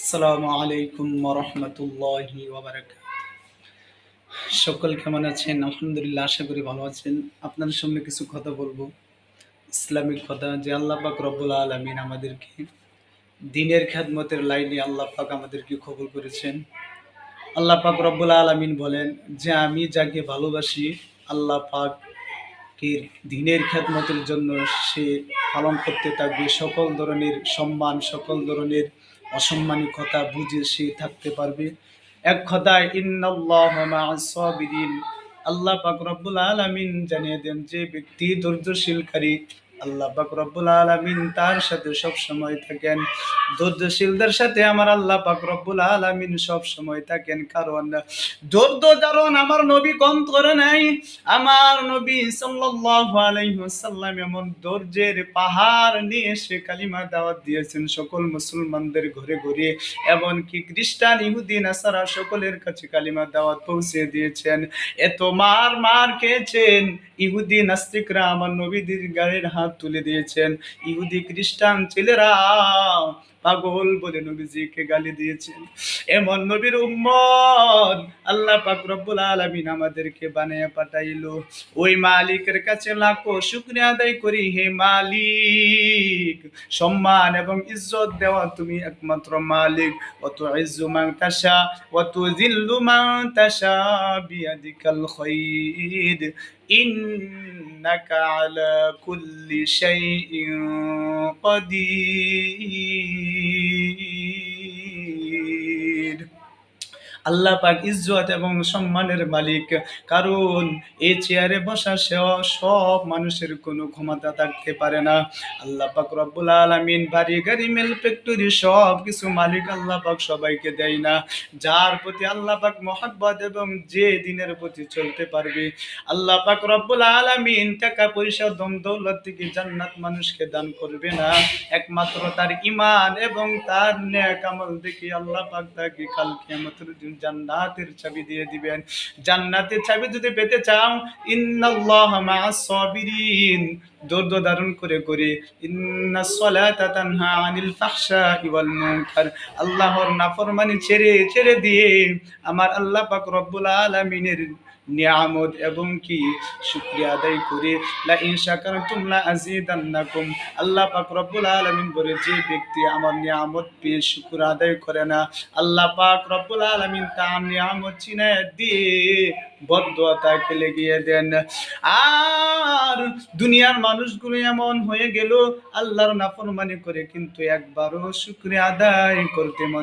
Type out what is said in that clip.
আসসালামু আলাইকুম ওয়া রাহমাতুল্লাহি ওয়া বারাকাতুহু। সকল কেমন আছেন? আলহামদুলিল্লাহ, আশা করি ভালো আছেন। আপনাদের সামনে কিছু কথা বলবো, ইসলামিক কথা, যে আল্লাহ পাক রব্বুল আলামিন আমাদেরকে দ্বীনের খেদমতের লাইনে আল্লাহ পাক আমাদেরকে কবুল করেছেন। আল্লাহ পাক রব্বুল আলামিন বলেন যে আমি যাকে ভালোবাসি আল্লাহ পাক দ্বীনের খেদমতের জন্য সে পালন করতে থাকবে। সকল ধরনের সম্মান, সকল ধরনের অসম্মানিকতা বুঝে সে থাকতে পারবে। এক কথায় ইন্নাল্লাহা মা'আস সাবিরিন। আল্লাহ পাক রব্বুল আলামিন জানিয়ে দেন যে ব্যক্তি ধৈর্যশীলকারী আল্লাহ পাক রব্বুল আলামিন তার সাথে সব সময় থাকেন। ধৈর্যশীলদের সাথে আমার আল্লাহ পাক রব্বুল আলামিন সব সময় থাকেন, কারণ ধৈর্য ধারণ আমার নবী কম করে নাই। আমার নবী সাল্লাল্লাহু আলাইহি ওয়াসাল্লাম এমন ধৈর্যের পাহাড় নিয়ে সে কালিমা দাওয়াত দিয়েছেন সকল মুসলমানদের ঘরে ঘরে, এমনকি খ্রিস্টান, ইহুদি, নাসারা সকলের কাছে কালিমা দাওয়াত পৌঁছে দিয়েছেন। এত মার খেয়েছেন ইহুদি নাস্তিকরা, আমার নবীদের গায়ের হাত তুলে দিয়েছেন। ইহুদি খ্রিস্টান ছেলেরা পাগল বলে নবীজিকে গালি দিয়েছেন। এমন নবীর উম্মত আল্লাহ পাক রব্বুল আলামিন আমাদেরকে বানিয়ে পাঠাইলো। ওই মালিকের কাছে লাখো শুকরিয়া আদায় করি। হে মালিক, সম্মান এবং ইজ্জত দেওয়া তুমি একমাত্র মালিক। ওয়া তুইজ্জু মান তাশা ওয়া তুযিল্লু মান তাশা বিয়াদিকাল খায়র ইন্নাকা আলা কুল্লি শাইইন কাদির। আল্লাহ পাক ইজ্জত এবং সম্মানের মালিক, কারণ এই চেয়ারে বসা সব মানুষের কোনো ক্ষমতা থাকতে পারে না। আল্লাহ পাক রব্বুল আলামিন বাড়ি গাড়ি মিল ফ্যাক্টরি সব কিছু মালিক আল্লাহ পাক সবাইকে দেয় না। যার প্রতি আল্লাহ পাক মহব্বত এবং যে দিনের প্রতি চলতে পারবে, আল্লাহ পাক রব্বুল আলামিন টাকা পয়সা ধন দৌলত থেকে জান্নাত মানুষকে দান করবে না। একমাত্র তার ঈমান এবং তার নেক আমল দেখে আল্লাহ পাক তাকে কাল কিয়ামতের দিন জান্নাতের চাবি দিয়ে দিবেন। জান্নাতের চাবি যদি পেতে চাও, ইন্নাল্লাহা মা'আস সাবিরিন, ধৈর্য ধারণ করে করে, ইন্নাস সালাতা তানহা আনিল ফাহশাই ওয়াল মুনকার, আল্লাহর নাফরমানি ছেড়ে ছেড়ে দিয়ে আমার আল্লাহ পাক রব্বুল আলামিনের নিয়ামত এবং কি শুকরিয়া আদায় করে, লা ইন শাকারতুম লা আযীদান্নাকুম, আল্লাহ পাক রব্বুল আলামিন বলে যে ব্যক্তি আমার নিয়ামত পেয়ে শুকর আদায় করে না, আল্লাহ পাক রব্বুল আলামিন তার নিয়ামত ছিনিয়ে দিয়ে বদদুয়া তাকে লেগিয়ে দেন। আর দুনিয়ার মানুষগুলো এমন হয়ে গেল আল্লাহর নাফরমানি করে কিন্তু একবারও শুকরিয়া আদায় করতে মন